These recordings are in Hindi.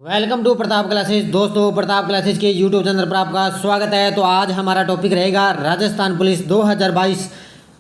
Welcome to Pratap classes. दोस्तों, प्रताप क्लासेस के यूट्यूब चैनल पर आपका स्वागत है। तो आज हमारा टॉपिक रहेगा राजस्थान पुलिस 2022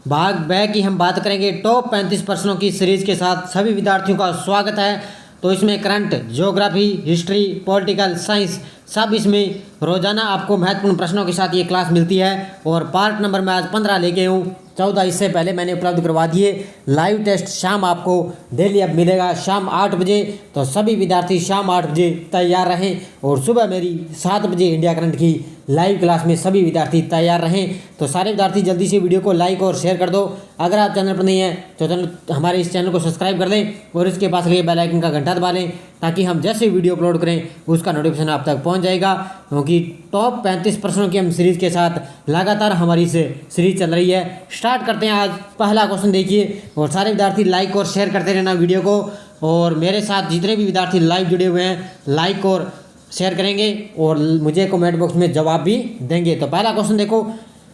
भाग ब की हम बात करेंगे। टॉप 35 प्रश्नों की सीरीज के साथ सभी विद्यार्थियों का स्वागत है। तो इसमें current, geography, history, political science सब इसमें रोजाना आपको महत्वपूर्ण प्रश्नों के साथ ये क्लास मिलती है। और पार्ट नंबर मैं आज 15 लेके हूँ। 14 इससे पहले मैंने उपलब्ध करवा दिए। लाइव टेस्ट शाम आपको डेली अब मिलेगा शाम 8 बजे। तो सभी विद्यार्थी शाम 8 बजे तैयार रहें और सुबह मेरी 7 बजे इंडिया करंट की लाइव क्लास में सभी विद्यार्थी तैयार रहें। तो सारे विद्यार्थी जल्दी से वीडियो को लाइक और शेयर कर दो। अगर आप चैनल पर नहीं हैं तो हमारे इस चैनल को सब्सक्राइब कर लें और इसके पास लगे बेल आइकन का घंटा दबा लें, ताकि हम जैसे वीडियो अपलोड करें उसका नोटिफिकेशन आप तक पहुंच जाएगा। क्योंकि टॉप 35 प्रश्नों की हम सीरीज के साथ लगातार हमारी से सीरीज चल रही है। स्टार्ट करते हैं। आज पहला क्वेश्चन देखिए और सारे विद्यार्थी लाइक और शेयर करते रहना वीडियो को। और मेरे साथ जितने भी विद्यार्थी लाइव जुड़े हुए हैं लाइक और शेयर करेंगे और मुझे कमेंट बॉक्स में जवाब भी देंगे। तो पहला क्वेश्चन देखो,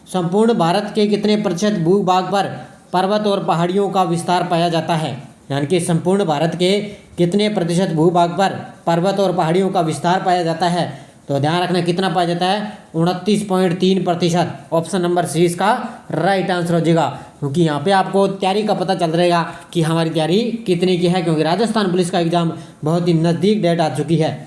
संपूर्ण भारत के कितने प्रतिशत भूभाग पर पर्वत और पहाड़ियों का विस्तार पाया जाता है? यानी कि संपूर्ण भारत के कितने प्रतिशत भूभाग पर पर्वत और पहाड़ियों का विस्तार पाया जाता है? तो ध्यान रखना कितना पाया जाता है, 29.3%। ऑप्शन नंबर सी इसका राइट आंसर हो जाएगा। क्योंकि यहाँ पे आपको तैयारी का पता चल रहेगा कि हमारी तैयारी कितनी की है, क्योंकि राजस्थान पुलिस का एग्जाम बहुत ही नज़दीक डेट आ चुकी है।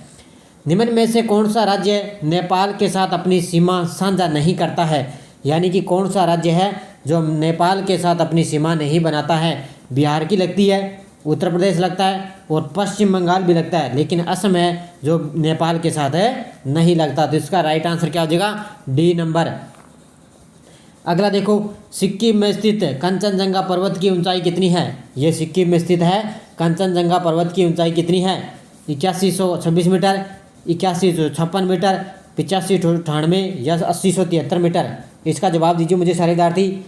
निम्न में से कौन सा राज्य नेपाल के साथ अपनी सीमा साझा नहीं करता है? यानी कि कौन सा राज्य है जो नेपाल के साथ अपनी सीमा नहीं बनाता है? बिहार की लगती है, उत्तर प्रदेश लगता है और पश्चिम बंगाल भी लगता है, लेकिन असम है जो नेपाल के साथ है नहीं लगता। तो इसका राइट आंसर क्या हो जाएगा, डी नंबर। अगला देखो, सिक्किम में स्थित कंचनजंगा पर्वत की ऊंचाई कितनी है? ये सिक्किम में स्थित है कंचनजंगा पर्वत की ऊंचाई कितनी है? 8126 मीटर, 8156 मीटर, 8598 या 8073 मीटर? इसका जवाब दीजिए मुझे सारे विद्यार्थी।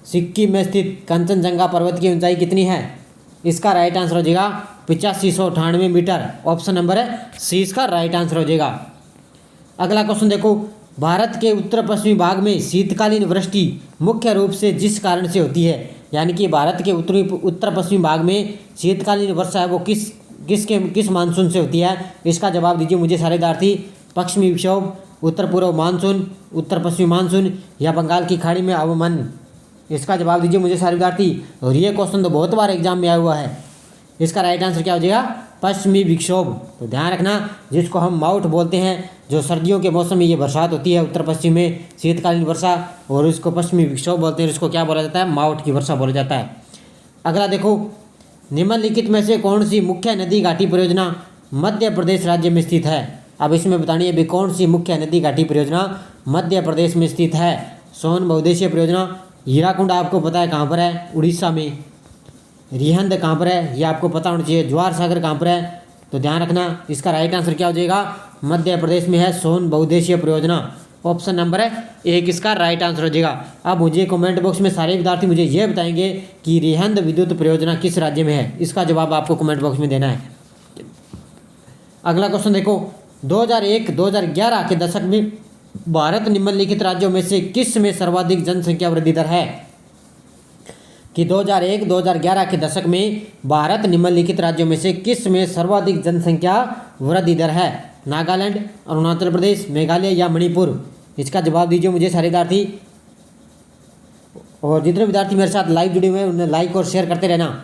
सिक्किम में स्थित कंचनजंगा पर्वत की ऊंचाई कितनी है? इसका राइट आंसर हो जाएगा 8598 मीटर। ऑप्शन नंबर सी इसका राइट आंसर हो जाएगा। अगला क्वेश्चन देखो, भारत के उत्तर पश्चिमी भाग में शीतकालीन वृष्टि मुख्य रूप से जिस कारण से होती है? यानी कि भारत के उत्तर पश्चिमी भाग में शीतकालीन वर्षा है वो किस मानसून से होती है? इसका जवाब दीजिए मुझे सारे विद्यार्थी। पश्चिमी विक्षोभ, उत्तर पूर्व मानसून, उत्तर पश्चिमी मानसून या बंगाल की खाड़ी में अवमन? इसका जवाब दीजिए मुझे सारे विद्यार्थी। और ये क्वेश्चन तो बहुत बार एग्जाम में आया हुआ है। इसका राइट आंसर क्या हो जाएगा, पश्चिमी विक्षोभ। तो ध्यान रखना, जिसको हम माउट बोलते हैं, जो सर्दियों के मौसम में ये बरसात होती है उत्तर पश्चिम में शीतकालीन वर्षा, और इसको पश्चिमी विक्षोभ बोलते हैं। इसको क्या बोला जाता है, माउट की वर्षा बोला जाता है। अगला देखो, निम्नलिखित में से कौन सी मुख्य नदी घाटी परियोजना मध्य प्रदेश राज्य में स्थित है? अब इसमें बतानी है भी कौन सी मुख्य नदी घाटी परियोजना मध्य प्रदेश में स्थित है। सोन बहुउद्देशीय परियोजना, हीराकुंड आपको पता है कहाँ पर है, उड़ीसा में। रिहंद कहाँ पर है, ये आपको पता होना चाहिए। ज्वार सागर कहाँ पर है? तो ध्यान रखना, इसका राइट आंसर क्या हो जाएगा, मध्य प्रदेश में है सोन बहुउद्देशीय परियोजना। ऑप्शन नंबर 1 इसका राइट आंसर हो जाएगा। अब मुझे कमेंट बॉक्स में सारे विद्यार्थी मुझे ये बताएंगे कि रिहंद विद्युत परियोजना किस राज्य में है। इसका जवाब आपको कमेंट बॉक्स में देना है। अगला क्वेश्चन देखो, 2001-2011 के दशक में भारत निम्नलिखित राज्यों में से किस में सर्वाधिक जनसंख्या वृद्धि दर है? कि 2001-2011 के दशक में भारत निम्नलिखित राज्यों में से किस में सर्वाधिक जनसंख्या वृद्धि दर है? नागालैंड, अरुणाचल प्रदेश, मेघालय या मणिपुर? इसका जवाब दीजिए मुझे सारे विद्यार्थी। और जितने विद्यार्थी मेरे साथ लाइव जुड़े हुए हैं उन्हें लाइक और शेयर करते रहना।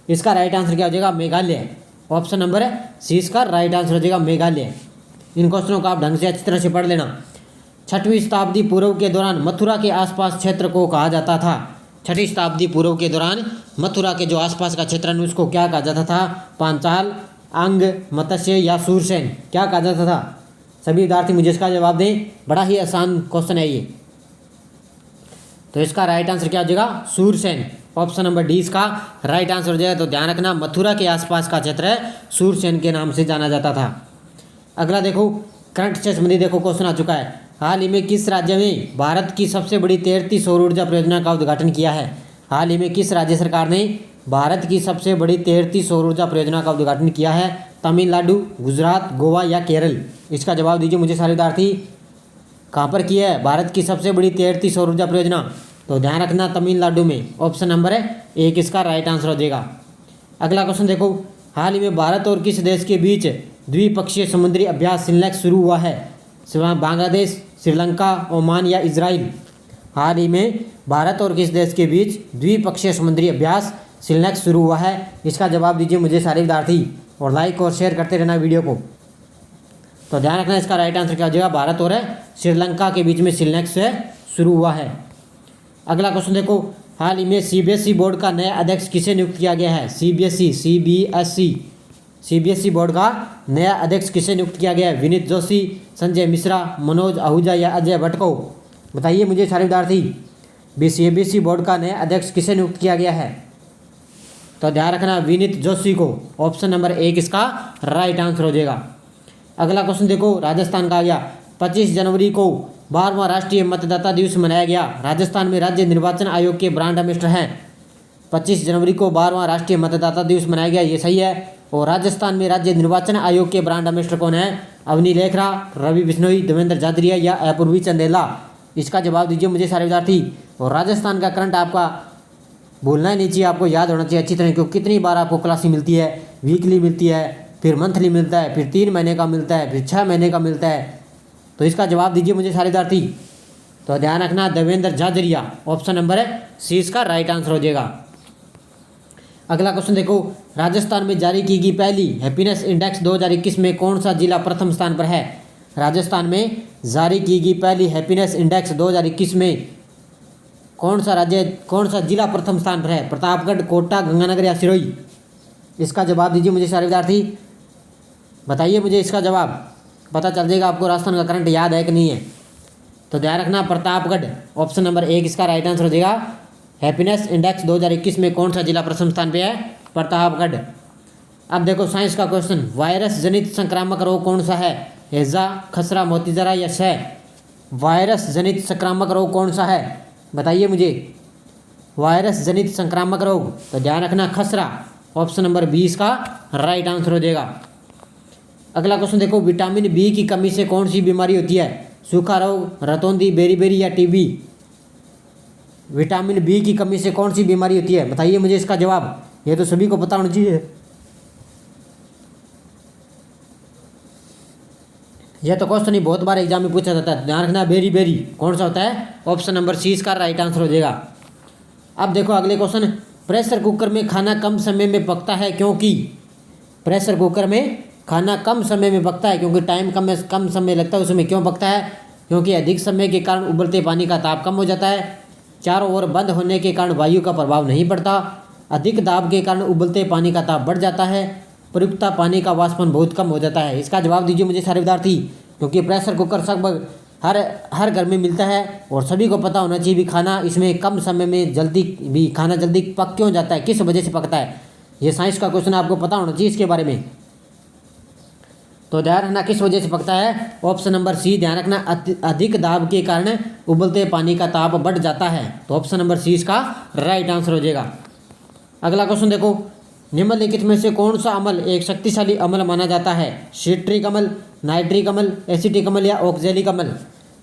इसका राइट आंसर क्या हो जाएगा, मेघालय। ऑप्शन नंबर सी इसका राइट आंसर हो जाएगा, मेघालय। इन क्वेश्चनों को आप ढंग से अच्छी तरह से पढ़ लेना। 6वीं शताब्दी पूर्व के दौरान मथुरा के आसपास क्षेत्र को कहा जाता था? 6वीं शताब्दी पूर्व के दौरान मथुरा के जो आसपास का क्षेत्र है उसको क्या कहा जाता था? पांचाल, अंग, मत्स्य या सूरसेन? क्या कहा जाता था? सभी विद्यार्थी मुझे इसका जवाब दें। बड़ा ही आसान क्वेश्चन है ये। तो इसका राइट आंसर क्या हो जाएगा, सूरसेन। ऑप्शन नंबर डी इसका राइट आंसर हो जाएगा। तो ध्यान रखना, मथुरा के आसपास का क्षेत्र है सूरसेन के नाम से जाना जाता था। अगला देखो, करंट से संबंधित देखो क्वेश्चन आ चुका है। हाल ही में किस राज्य में भारत की सबसे बड़ी तैरती सौर ऊर्जा परियोजना का उद्घाटन किया है? हाल ही में किस राज्य सरकार ने भारत की सबसे बड़ी तैरती सौर ऊर्जा परियोजना का उद्घाटन किया है? तमिलनाडु, गुजरात, गोवा या केरल? इसका जवाब दीजिए मुझे सारे विद्यार्थी। कहाँ पर किया है भारत की सबसे बड़ी तैरती सौर ऊर्जा परियोजना? तो ध्यान रखना, तमिलनाडु में। ऑप्शन नंबर 1 इसका राइट आंसर हो जाएगा। अगला क्वेश्चन देखो, हाल ही में भारत और किस देश के बीच द्विपक्षीय समुद्री अभ्यास सिलनेक्स शुरू हुआ है? बांग्लादेश, श्रीलंका, ओमान या इजराइल? हाल ही में भारत और किस देश के बीच द्विपक्षीय समुद्री अभ्यास सिलनेक्स शुरू हुआ है? इसका जवाब दीजिए मुझे सारे विद्यार्थी, और लाइक और शेयर करते रहना वीडियो को। तो ध्यान रखना, इसका राइट आंसर क्या हो जाएगा? भारत और श्रीलंका के बीच में सिलनेक्स से शुरू हुआ है। अगला क्वेश्चन देखो, हाल ही में सीबीएसई बोर्ड का नया अध्यक्ष किसे नियुक्त किया गया है? सीबीएसई बोर्ड का नया अध्यक्ष किसे नियुक्त किया गया है? विनीत जोशी, संजय मिश्रा, मनोज आहूजा या अजय भट्ट को? बताइए मुझे सारे विद्यार्थी, सीबीएसई बोर्ड का नया अध्यक्ष किसे नियुक्त किया गया है? तो ध्यान रखना, विनीत जोशी को। ऑप्शन नंबर 1 इसका राइट आंसर हो जाएगा। अगला क्वेश्चन देखो, राजस्थान का आ गया। 25 जनवरी को 12वां राष्ट्रीय मतदाता दिवस मनाया गया। राजस्थान में राज्य निर्वाचन आयोग के ब्रांड एम्बेसडर हैं। 25 जनवरी को 12वां राष्ट्रीय मतदाता दिवस मनाया गया, ये सही है। और राजस्थान में राज्य निर्वाचन आयोग के ब्रांड एम्बेसडर कौन है? अवनी लेखरा, रवि बिश्नोई, देवेंद्र झाझरिया या अपूर्वी चंदेला? इसका जवाब दीजिए मुझे सारे विद्यार्थी। और राजस्थान का करंट आपका भूलना ही नहीं चाहिए, आपको याद होना चाहिए अच्छी तरह, क्योंकि कितनी बार आपको क्लासेस मिलती है, वीकली मिलती है, फिर मंथली मिलता है, फिर 3 महीने का मिलता है, फिर 6 महीने का मिलता है। तो इसका जवाब दीजिए मुझे सारे विद्यार्थी। तो ध्यान रखना, Devendra Jhajharia. Option number C इसका राइट आंसर हो जाएगा। अगला क्वेश्चन देखो, राजस्थान में जारी की गई पहली हैप्पीनेस इंडेक्स 2021 में कौन सा जिला प्रथम स्थान पर है? राजस्थान में जारी की गई पहली हैप्पीनेस इंडेक्स 2021 में कौन सा जिला प्रथम स्थान पर है? प्रतापगढ़, कोटा, गंगानगर या सिरोही? इसका जवाब दीजिए मुझे सारे विद्यार्थी, बताइए मुझे इसका जवाब, पता चल जाएगा आपको राजस्थान का करंट याद है कि नहीं है। तो ध्यान रखना, प्रतापगढ़। ऑप्शन नंबर 1 इसका राइट आंसर हो जाएगा। हैप्पीनेस इंडेक्स 2021 में कौन सा जिला प्रथम स्थान पे है? प्रतापगढ़। अब देखो साइंस का क्वेश्चन, वायरस जनित संक्रामक रोग कौन सा है? हैजा, खसरा, मोतीजरा या क्षय? वायरस जनित संक्रामक रोग कौन सा है? बताइए मुझे, वायरस जनित संक्रामक रोग। तो ध्यान रखना, खसरा। ऑप्शन नंबर 20 का राइट आंसर हो जाएगा। अगला क्वेश्चन देखो, विटामिन बी की कमी से कौन सी बीमारी होती है? सूखा रोग, रतौंधी, बेरी या टीबी? विटामिन बी की कमी से कौन सी बीमारी होती है? बताइए मुझे इसका जवाब, ये तो सभी को पता होना चाहिए। यह तो क्वेश्चन ही बहुत बार एग्जाम में पूछा जाता है। ध्यान रखना, बेरी कौन सा होता है? ऑप्शन नंबर सी इसका राइट आंसर हो जाएगा। अब देखो अगले क्वेश्चन, प्रेशर कुकर में खाना कम समय में पकता है क्योंकि? प्रेशर कुकर में खाना कम समय में पकता है क्योंकि टाइम कम समय लगता है उसमें। क्यों पकता है? क्योंकि अधिक समय के कारण उबलते पानी का ताप कम हो जाता है, चारों ओर बंद होने के कारण वायु का प्रभाव नहीं पड़ता, अधिक दाब के कारण उबलते पानी का ताप बढ़ जाता है, प्रयुक्ता पानी का वाष्पन बहुत कम हो जाता है। इसका जवाब दीजिए मुझे सारे विद्यार्थी, क्योंकि प्रेशर कुकर लगभग हर घर में मिलता है और सभी को पता होना चाहिए भी खाना इसमें कम समय में खाना जल्दी पक क्यों जाता है, किस वजह से पकता है। ये साइंस का क्वेश्चन, आपको पता होना चाहिए इसके बारे में। तो ध्यान रखना, किस वजह से पकता है? Option number C. ध्यान रखना, अधिक दाब के कारण उबलते पानी का ताप बढ़ जाता है। तो ऑप्शन नंबर सी इसका राइट आंसर हो जाएगा। अगला क्वेश्चन देखो, निम्नलिखित में से कौन सा अम्ल एक शक्तिशाली अम्ल माना जाता है? सिट्रिक अम्ल, नाइट्रिक अम्ल, एसिटिक अम्ल या ऑक्जेलिक अम्ल?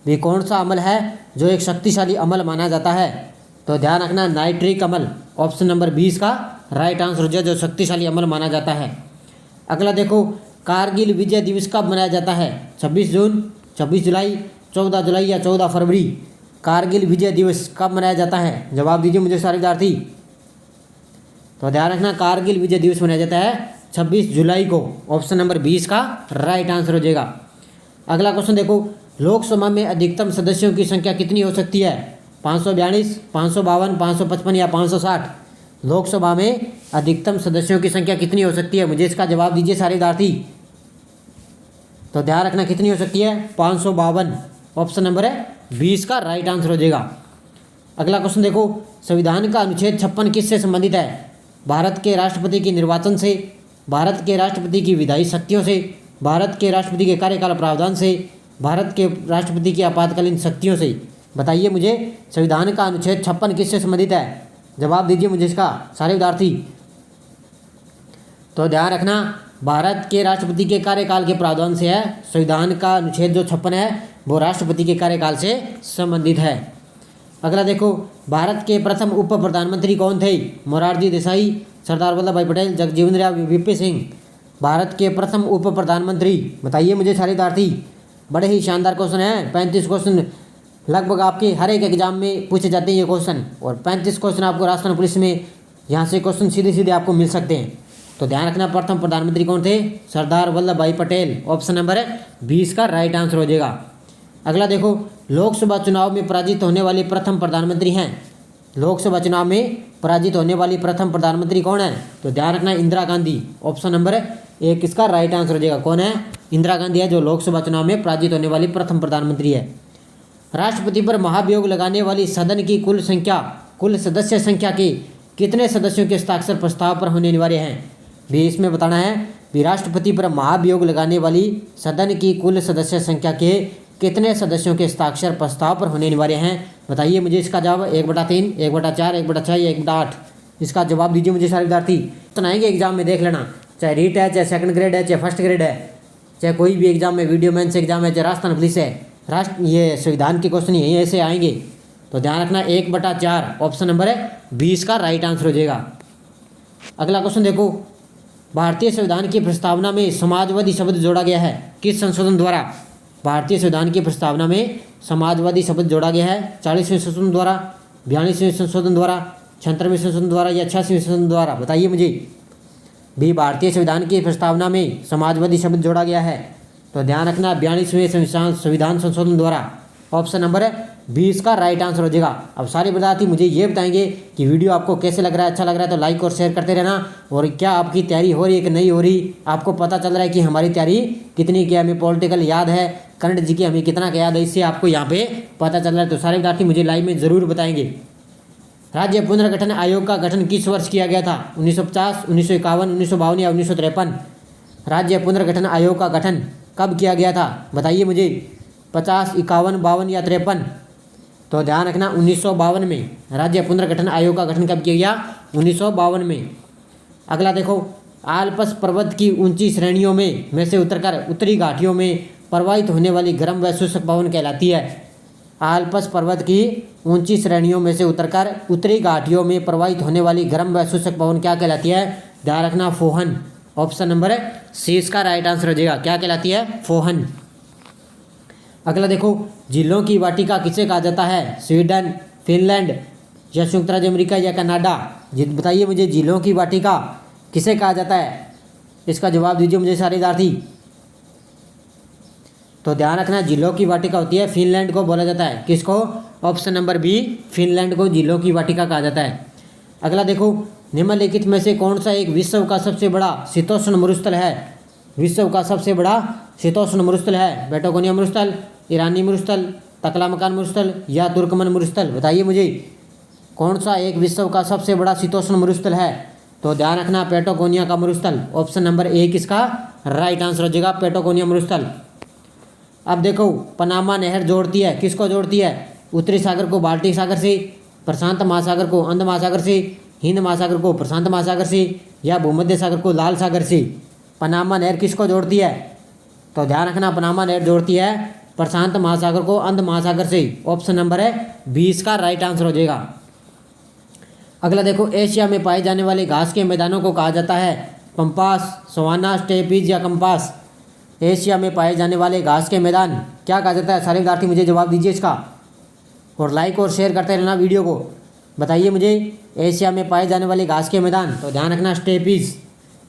ये कौन सा अम्ल है जो एक शक्तिशाली अम्ल माना जाता है? तो ध्यान रखना, नाइट्रिक अम्ल। ऑप्शन नंबर 20 का राइट आंसर हो जाए, जो शक्तिशाली अम्ल माना जाता है। अगला देखो, कारगिल विजय दिवस कब मनाया जाता है? 26 जून, 26 जुलाई, 14 जुलाई या 14 फरवरी? कारगिल विजय दिवस कब मनाया जाता है? जवाब दीजिए मुझे सारे विद्यार्थी। तो ध्यान रखना, कारगिल विजय दिवस मनाया जाता है 26 जुलाई को। ऑप्शन नंबर 20 का राइट आंसर हो जाएगा। अगला क्वेश्चन देखो, लोकसभा में अधिकतम सदस्यों की संख्या कितनी हो सकती है? 542, 552, 555 या 560? लोकसभा में अधिकतम सदस्यों की संख्या कितनी हो सकती है? मुझे इसका जवाब दीजिए सारे विद्यार्थी। तो ध्यान रखना, कितनी हो सकती है? 552। ऑप्शन नंबर 20 का राइट आंसर हो जाएगा। अगला क्वेश्चन देखो, संविधान का अनुच्छेद 56 किससे संबंधित है? भारत के राष्ट्रपति के निर्वाचन से, भारत के राष्ट्रपति की विधायी शक्तियों से, भारत के राष्ट्रपति के कार्यकाल प्रावधान से, भारत के राष्ट्रपति की आपातकालीन शक्तियों से? बताइए मुझे, संविधान का अनुच्छेद 56 किससे संबंधित है? जवाब दीजिए मुझे इसका सारे विद्यार्थी। तो ध्यान रखना, भारत के राष्ट्रपति के कार्यकाल के प्रावधान से है। संविधान का अनुच्छेद जो 56 है वो राष्ट्रपति के कार्यकाल से संबंधित है। अगला देखो, भारत के प्रथम उप प्रधानमंत्री कौन थे? मोरारजी देसाई, सरदार वल्लभ भाई पटेल, जगजीवन राम, वीपी सिंह? भारत के प्रथम उप प्रधानमंत्री, बताइए मुझे सारे विद्यार्थी। बड़े ही शानदार क्वेश्चन है। 35 क्वेश्चन लगभग आपके हर एक एग्जाम में पूछे जाते हैं ये क्वेश्चन, और 35 क्वेश्चन आपको राजस्थान पुलिस में यहाँ से क्वेश्चन सीधे सीधे आपको मिल सकते हैं। तो ध्यान रखना, प्रथम प्रधानमंत्री कौन थे? सरदार वल्लभ भाई पटेल। ऑप्शन नंबर 20 का राइट आंसर हो जाएगा। अगला देखो, लोकसभा चुनाव में पराजित होने वाले प्रथम प्रधानमंत्री हैं। लोकसभा चुनाव में पराजित होने वाली प्रथम प्रधानमंत्री कौन है? तो ध्यान रखना, इंदिरा गांधी। ऑप्शन नंबर 1 इसका राइट आंसर हो जाएगा। कौन है? इंदिरा गांधी है जो लोकसभा चुनाव में पराजित होने वाली प्रथम प्रधानमंत्री है। राष्ट्रपति पर महाभियोग लगाने वाली सदन की कुल सदस्य संख्या के कितने सदस्यों के हस्ताक्षर प्रस्ताव पर होने अनिवार्य हैं? भी इसमें बताना है कि राष्ट्रपति पर महाभियोग लगाने वाली सदन की कुल सदस्य संख्या के कितने सदस्यों के हस्ताक्षर प्रस्ताव पर होने अनिवार्य हैं? बताइए मुझे इसका जवाब। 1/3, 1/4, 1/6 या 1/8? इसका जवाब दीजिए मुझे सारे विद्यार्थी। सुनाएंगे एग्जाम में, देख लेना, चाहे रीट है, चाहे सेकंड ग्रेड है, चाहे फर्स्ट ग्रेड है, चाहे कोई भी एग्जाम में, वीडियो मेंस एग्जाम है, चाहे राजस्थान पुलिस है, ये संविधान के क्वेश्चन यहीं ऐसे आएंगे। तो ध्यान रखना, 1/4 ऑप्शन नंबर 20 का राइट आंसर हो जाएगा। अगला क्वेश्चन देखो, भारतीय संविधान की प्रस्तावना में समाजवादी शब्द जोड़ा गया है किस संशोधन द्वारा? भारतीय संविधान की प्रस्तावना में समाजवादी शब्द जोड़ा गया है 40वें संशोधन द्वारा, 42वें संशोधन द्वारा, 76वें संशोधन द्वारा या 86वें संशोधन द्वारा? बताइए मुझे। भी भारतीय संविधान की प्रस्तावना में समाजवादी शब्द जोड़ा गया है, तो ध्यान रखना 42वें संविधान संशोधन द्वारा। ऑप्शन नंबर 20 का राइट आंसर हो जाएगा। अब सारे विद्यार्थी मुझे ये बताएंगे कि वीडियो आपको कैसे लग रहा है। अच्छा लग रहा है तो लाइक और शेयर करते रहना, और क्या आपकी तैयारी हो रही है कि नहीं हो रही, आपको पता चल रहा है कि हमारी तैयारी कितनी की, हमें पॉलिटिकल याद है, करंट जी की हमें कितना का याद है, इससे आपको यहाँ पे पता चल रहा है। तो सारे विद्यार्थी मुझे लाइव में ज़रूर बताएंगे। राज्य पुनर्गठन आयोग का गठन किस वर्ष किया गया था? 1950, 1951, 1952 या 1953? राज्य पुनर्गठन आयोग का गठन कब किया गया था? बताइए मुझे। 50, 51, 52 या 53? तो ध्यान रखना 1952 में राज्य पुनर्गठन आयोग का गठन कब किया गया? 1952 में। अगला देखो, आल्प्स पर्वत की ऊंची श्रेणियों में से उतरकर उत्तरी घाटियों में प्रवाहित होने वाली गर्म व शुष्क पवन कहलाती है। आल्प्स पर्वत की ऊंची श्रेणियों में से उतरकर उत्तरी घाटियों में प्रवाहित होने वाली गर्म व शुष्क पवन क्या कहलाती है? ध्यान रखना, फोहन। ऑप्शन नंबर सी इसका राइट आंसर हो जाएगा। क्या कहलाती है? फोहन। अगला देखो, झीलों की वाटिका किसे कहा जाता है? स्वीडन, फिनलैंड या संयुक्त राज्य अमेरिका या कनाडा? बताइए मुझे, झीलों की वाटिका किसे कहा जाता है? इसका जवाब दीजिए मुझे सारे विद्यार्थी। तो ध्यान रखना, झीलों की वाटिका होती है फिनलैंड को बोला जाता है। किसको? ऑप्शन नंबर बी, फिनलैंड को झीलों की वाटिका कहा जाता है। अगला देखो, निम्नलिखित में से कौन सा एक विश्व का सबसे बड़ा शीतोष्ण मरुस्थल है? विश्व का सबसे बड़ा शीतोष्ण मरुस्थल है पैटागोनिया मरुस्थल, ईरानी मरुस्थल, तकलामकान मरुस्थल या तुर्कमन मरुस्थल? बताइए मुझे, कौन सा एक विश्व का सबसे बड़ा शीतोष्ण मरुस्थल है? तो ध्यान रखना, पैटागोनिया का मरुस्थल। ऑप्शन नंबर 1 इसका राइट आंसर हो जाएगा, पैटागोनिया मरुस्थल। अब देखो, पनामा नहर जोड़ती है, किसको जोड़ती है? उत्तरी सागर को बाल्टिक सागर से, प्रशांत महासागर को अंध महासागर से, हिंद महासागर को प्रशांत महासागर से या भूमध्य सागर को लाल सागर से? पनामा नहर किसको जोड़ती है? तो ध्यान रखना, पनामा नहर जोड़ती है प्रशांत महासागर को अंध महासागर से। ऑप्शन नंबर 20 का राइट आंसर हो जाएगा। अगला देखो, एशिया में पाए जाने वाले घास के मैदानों को कहा जाता है पंपास, सवाना, स्टेपीज या कंपास? एशिया में पाए जाने वाले घास के मैदान क्या कहा जाता है? सारे विद्यार्थी मुझे जवाब दीजिए इसका, और लाइक और शेयर करते रहना वीडियो को। बताइए मुझे, एशिया में पाए जाने वाले घास के मैदान, तो ध्यान रखना स्टेपीज।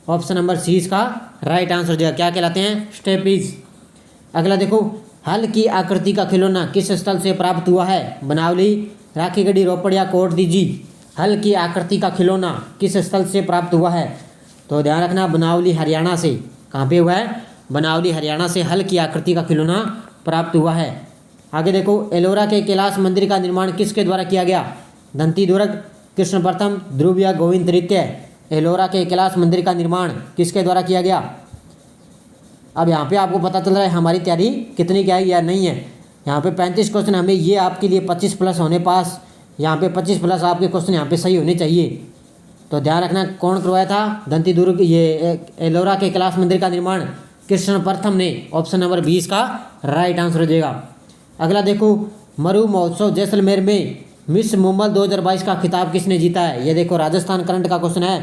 ऑप्शन नंबर सी इसका राइट आंसर हो जाएगा। क्या कहलाते हैं? स्टेपीज। अगला देखो, हल की आकृति का खिलौना किस स्थल से प्राप्त हुआ है? बनावली, राखीगढ़ी, रोपड़ या कोट दीजी? हल की आकृति का खिलौना किस स्थल से प्राप्त हुआ है? तो ध्यान रखना, बनावली हरियाणा से। कहाँ पे हुआ है? बनावली हरियाणा से हल की आकृति का खिलौना प्राप्त हुआ है। आगे देखो, एलोरा के कैलाश मंदिर का निर्माण किसके द्वारा किया गया? दंती दुर्ग, कृष्ण प्रथम, ध्रुव या गोविंद तृतीय? एलोरा के कैलाश मंदिर का निर्माण किसके द्वारा किया गया? अब यहाँ पे आपको पता चल रहा है हमारी तैयारी कितनी क्या है या नहीं है। यहाँ पे 35 क्वेश्चन, हमें ये आपके लिए 25+ होने पास, यहाँ पे 25+ आपके क्वेश्चन यहाँ पे सही होने चाहिए। तो ध्यान रखना, कौन करवाया था दंती दुर्ग, ये एलोरा के कैलाश मंदिर का निर्माण? कृष्ण प्रथम ने। ऑप्शन नंबर 20 का राइट आंसर हो जाएगा। अगला देखो, मरु महोत्सव जैसलमेर में मिस मुंबल 2022 का खिताब किसने जीता है? ये देखो, राजस्थान करंट का क्वेश्चन है।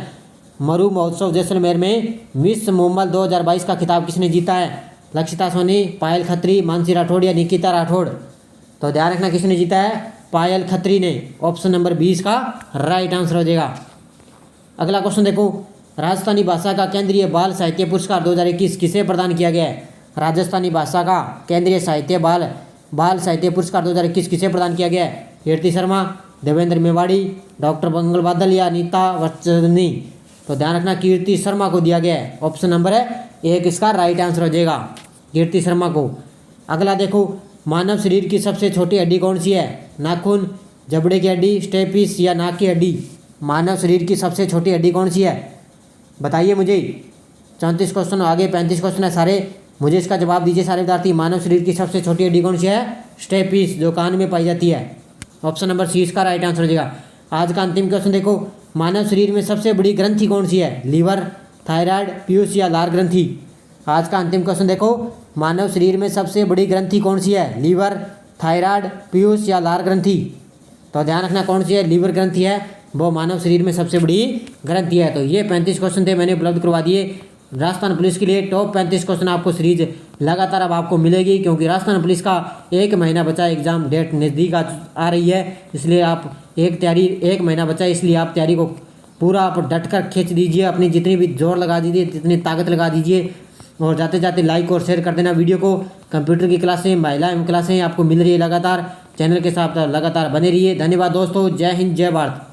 मरु महोत्सव जैसलमेर में मिस मुंबल 2022 का खिताब किसने जीता है? लक्षिता सोनी, पायल खत्री, मानसी राठौड़ या निकिता राठौड़? तो ध्यान रखना किसने जीता है? पायल खत्री ने। ऑप्शन नंबर 20 का राइट आंसर हो जाएगा। अगला क्वेश्चन देखो, राजस्थानी भाषा का केंद्रीय बाल साहित्य पुरस्कार 2021 किसे प्रदान किया गया है? राजस्थानी भाषा का केंद्रीय साहित्य बाल साहित्य पुरस्कार 2021 किसे प्रदान किया गया है? कीर्ति शर्मा, देवेंद्र मेवाड़ी, डॉक्टर मंगल बादल या नीता वर्चनी? तो ध्यान रखना कीर्ति शर्मा को दिया गया है। ऑप्शन नंबर है 1 इसका राइट आंसर हो जाएगा, कीर्ति शर्मा को। अगला देखो, मानव शरीर की सबसे छोटी हड्डी कौन सी है? नाखून, जबड़े की हड्डी, स्टेपिस या नाक की हड्डी? मानव शरीर की सबसे छोटी हड्डी कौन सी है? बताइए मुझे। 34 क्वेश्चन आगे 35 क्वेश्चन है सारे, मुझे इसका जवाब दीजिए सारे विद्यार्थी। मानव शरीर की सबसे छोटी हड्डी कौन सी है? स्टेपिस, जो कान में पाई जाती है। ऑप्शन नंबर सी इसका राइट आंसर हो जाएगा। आज का अंतिम क्वेश्चन देखो, मानव शरीर में सबसे बड़ी ग्रंथि कौन सी है? लीवर, थायराइड, पीयूष या लार ग्रंथि? आज का अंतिम क्वेश्चन देखो, मानव शरीर में सबसे बड़ी ग्रंथि कौन सी है? लीवर, थायराइड, पीयूष या लार ग्रंथि? तो ध्यान रखना कौन सी है? लीवर ग्रंथि है, वो मानव शरीर में सबसे बड़ी ग्रंथि है। तो ये 35 क्वेश्चन थे, मैंने उपलब्ध करवा दिए राजस्थान पुलिस के लिए। टॉप 35 क्वेश्चन आपको सीरीज लगातार अब आपको मिलेगी, क्योंकि राजस्थान पुलिस का 1 महीना बचा, एग्जाम डेट नज़दीक आ रही है, इसलिए आप एक महीना बचा, इसलिए आप तैयारी को पूरा आप डट कर खींच दीजिए, अपनी जितनी भी जोर लगा दीजिए, जितनी ताकत लगा दीजिए, और जाते जाते लाइक और शेयर कर देना वीडियो को। कंप्यूटर की क्लासें, महिला एवं क्लासें आपको मिल रही है लगातार, चैनल के साथ लगातार बने रहिए। धन्यवाद दोस्तों, जय हिंद, जय भारत।